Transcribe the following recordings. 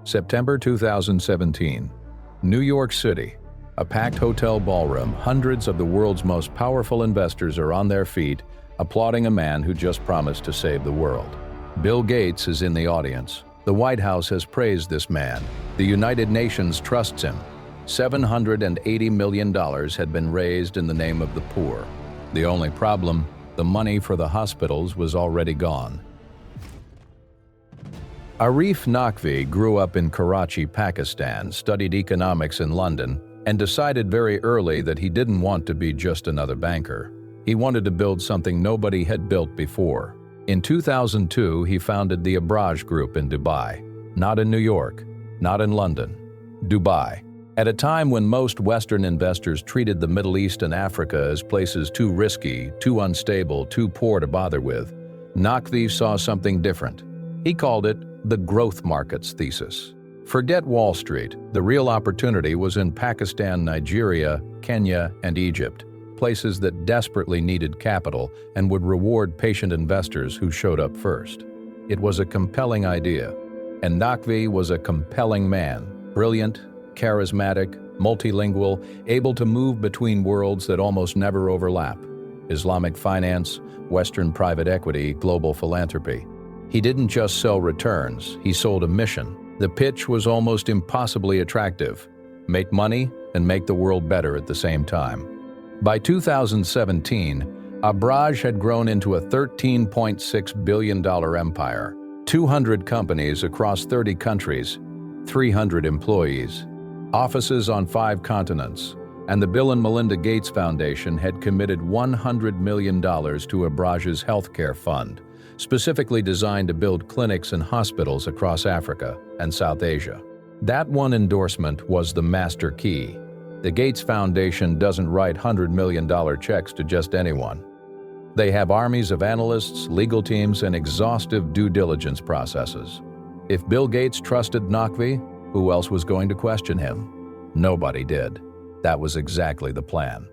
September 2017. New York City. A packed hotel ballroom, hundreds of the world's most powerful investors are on their feet, applauding a man who just promised to save the world. Bill Gates is in the audience. The White House has praised this man. The United Nations trusts him. $780 million had been raised in the name of the poor. The only problem, the money for the hospitals was already gone. Arif Naqvi grew up in Karachi, Pakistan, studied economics in London, and decided very early that he didn't want to be just another banker. He wanted to build something nobody had built before. In 2002, he founded the Abraaj Group in Dubai. Not in New York, not in London. Dubai. At a time when most Western investors treated the Middle East and Africa as places too risky, too unstable, too poor to bother with, Naqvi saw something different. He called it the growth markets thesis. Forget Wall Street. The real opportunity was in Pakistan, Nigeria, Kenya, and Egypt, places that desperately needed capital and would reward patient investors who showed up first. It was a compelling idea, and Naqvi was a compelling man, brilliant, charismatic, multilingual, able to move between worlds that almost never overlap: Islamic finance, Western private equity, global philanthropy. He didn't just sell returns, he sold a mission. The pitch was almost impossibly attractive: make money and make the world better at the same time. By 2017, Abraaj had grown into a $13.6 billion empire, 200 companies across 30 countries, 300 employees, offices on 5 continents, and the Bill and Melinda Gates Foundation had committed $100 million to Abraaj's healthcare fund, specifically designed to build clinics and hospitals across Africa and South Asia. That one endorsement was the master key. The Gates Foundation doesn't write $100 million checks to just anyone. They have armies of analysts, legal teams, and exhaustive due diligence processes. If Bill Gates trusted Naqvi, who else was going to question him? Nobody did. That was exactly the plan.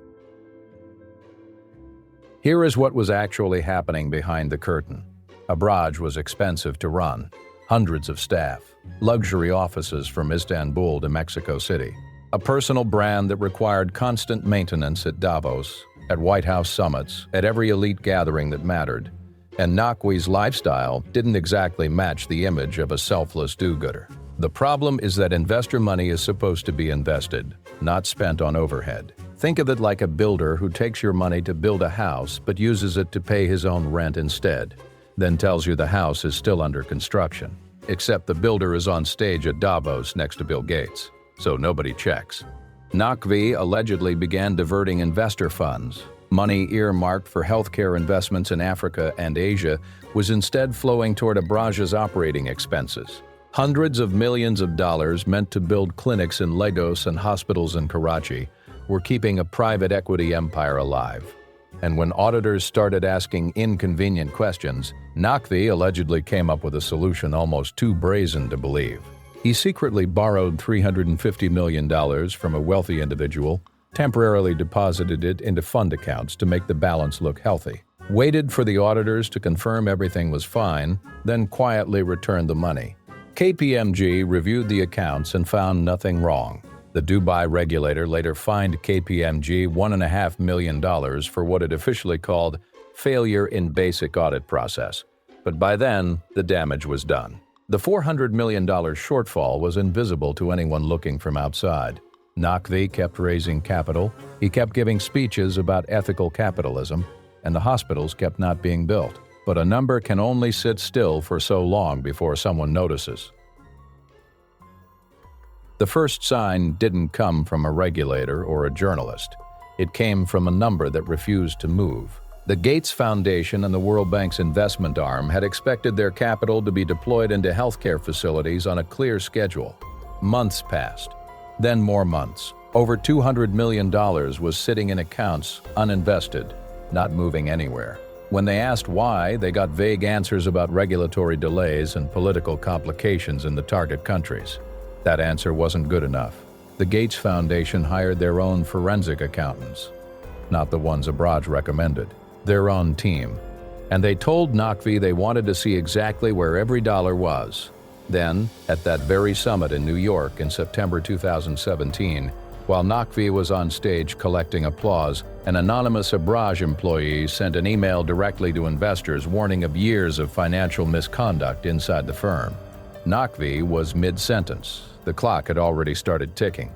Here is what was actually happening behind the curtain. Abraaj was expensive to run. Hundreds of staff, luxury offices from Istanbul to Mexico City, a personal brand that required constant maintenance at Davos, at White House summits, at every elite gathering that mattered. And Naqvi's lifestyle didn't exactly match the image of a selfless do-gooder. The problem is that investor money is supposed to be invested, not spent on overhead. Think of it like a builder who takes your money to build a house but uses it to pay his own rent instead, then tells you the house is still under construction. Except the builder is on stage at Davos next to Bill Gates, so nobody checks. Naqvi allegedly began diverting investor funds. Money earmarked for healthcare investments in Africa and Asia was instead flowing toward Abraaj's operating expenses. Hundreds of millions of dollars meant to build clinics in Lagos and hospitals in Karachi were keeping a private equity empire alive. And when auditors started asking inconvenient questions, Naqvi allegedly came up with a solution almost too brazen to believe. He secretly borrowed $350 million from a wealthy individual, temporarily deposited it into fund accounts to make the balance look healthy, waited for the auditors to confirm everything was fine, then quietly returned the money. KPMG reviewed the accounts and found nothing wrong. The Dubai regulator later fined KPMG $1.5 million for what it officially called failure in basic audit process. But by then, the damage was done. The $400 million shortfall was invisible to anyone looking from outside. Naqvi kept raising capital, he kept giving speeches about ethical capitalism, and the hospitals kept not being built. But a number can only sit still for so long before someone notices. The first sign didn't come from a regulator or a journalist. It came from a number that refused to move. The Gates Foundation and the World Bank's investment arm had expected their capital to be deployed into healthcare facilities on a clear schedule. Months passed, then more months. Over $200 million was sitting in accounts, uninvested, not moving anywhere. When they asked why, they got vague answers about regulatory delays and political complications in the target countries. That answer wasn't good enough. The Gates Foundation hired their own forensic accountants, not the ones Abraaj recommended, their own team. And they told Naqvi they wanted to see exactly where every dollar was. Then, at that very summit in New York in September 2017, while Naqvi was on stage collecting applause, an anonymous Abraaj employee sent an email directly to investors warning of years of financial misconduct inside the firm. Naqvi was mid-sentence. The clock had already started ticking.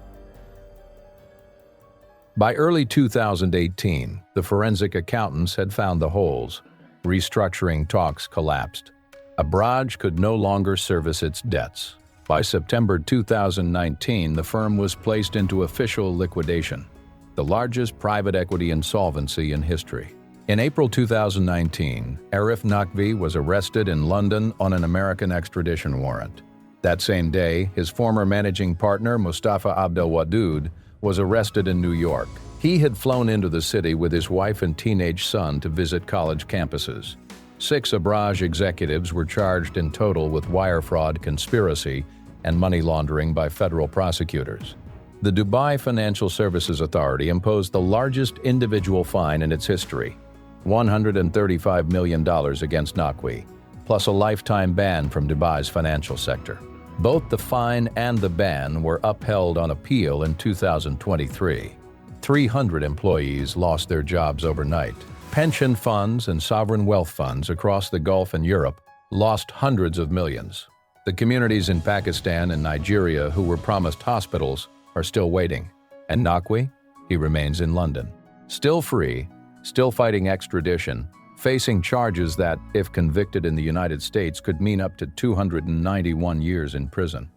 By early 2018, the forensic accountants had found the holes. Restructuring talks collapsed. Abraaj could no longer service its debts. By September 2019, the firm was placed into official liquidation, the largest private equity insolvency in history. In April 2019, Arif Naqvi was arrested in London on an American extradition warrant. That same day, his former managing partner, Mustafa Abdelwadoud, was arrested in New York. He had flown into the city with his wife and teenage son to visit college campuses. 6 Abraaj executives were charged in total with wire fraud, conspiracy, and money laundering by federal prosecutors. The Dubai Financial Services Authority imposed the largest individual fine in its history, $135 million against Naqvi, plus a lifetime ban from Dubai's financial sector. Both the fine and the ban were upheld on appeal in 2023. 300 employees lost their jobs overnight. Pension funds and sovereign wealth funds across the Gulf and Europe lost hundreds of millions. The communities in Pakistan and Nigeria who were promised hospitals are still waiting. And Naqvi? He remains in London. Still free, still fighting extradition, facing charges that, if convicted in the United States, could mean up to 291 years in prison.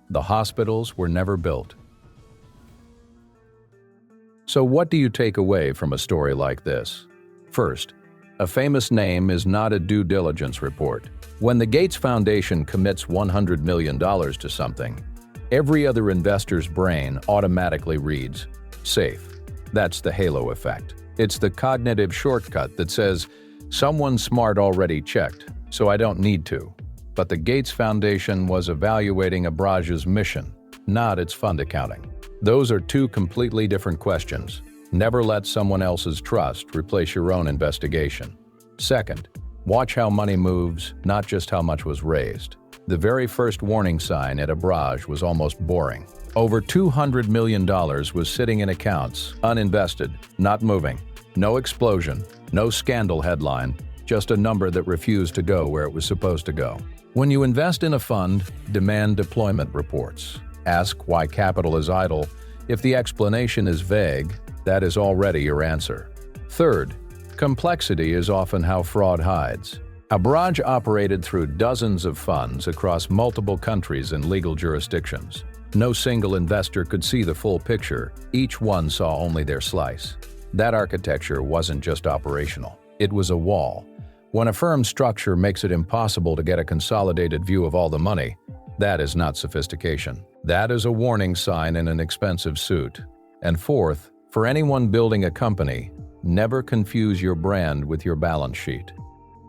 The hospitals were never built. So what do you take away from a story like this? First, a famous name is not a due diligence report. When the Gates Foundation commits $100 million to something, every other investor's brain automatically reads, safe. That's the halo effect. It's the cognitive shortcut that says, someone smart already checked, so I don't need to. But the Gates Foundation was evaluating Abraaj's mission, not its fund accounting. Those are two completely different questions. Never let someone else's trust replace your own investigation. Second, watch how money moves, not just how much was raised. The very first warning sign at Abraaj was almost boring. Over $200 million was sitting in accounts, uninvested, not moving. No explosion, no scandal headline, just a number that refused to go where it was supposed to go. When you invest in a fund, demand deployment reports. Ask why capital is idle. If the explanation is vague, that is already your answer. Third, complexity is often how fraud hides. Abraaj operated through dozens of funds across multiple countries and legal jurisdictions. No single investor could see the full picture. Each one saw only their slice. That architecture wasn't just operational. It was a wall. When a firm's structure makes it impossible to get a consolidated view of all the money, that is not sophistication. That is a warning sign in an expensive suit. And fourth, for anyone building a company, never confuse your brand with your balance sheet.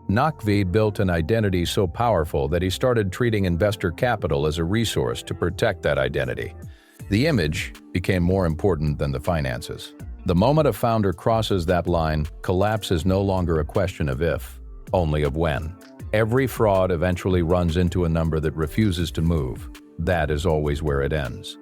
Naqvi built an identity so powerful that he started treating investor capital as a resource to protect that identity. The image became more important than the finances. The moment a founder crosses that line, collapse is no longer a question of if, only of when. Every fraud eventually runs into a number that refuses to move. That is always where it ends.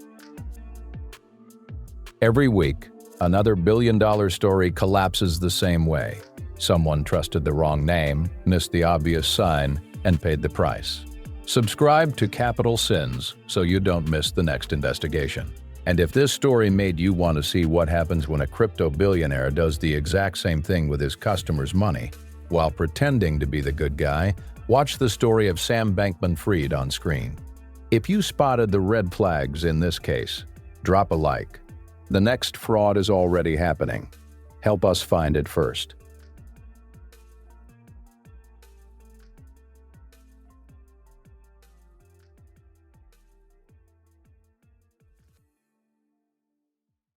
Every week, another billion-dollar story collapses the same way. Someone trusted the wrong name, missed the obvious sign, and paid the price. Subscribe to Capital Sins so you don't miss the next investigation. And if this story made you want to see what happens when a crypto billionaire does the exact same thing with his customers' money, while pretending to be the good guy, watch the story of Sam Bankman-Fried on screen. If you spotted the red flags in this case, drop a like. The next fraud is already happening. Help us find it first.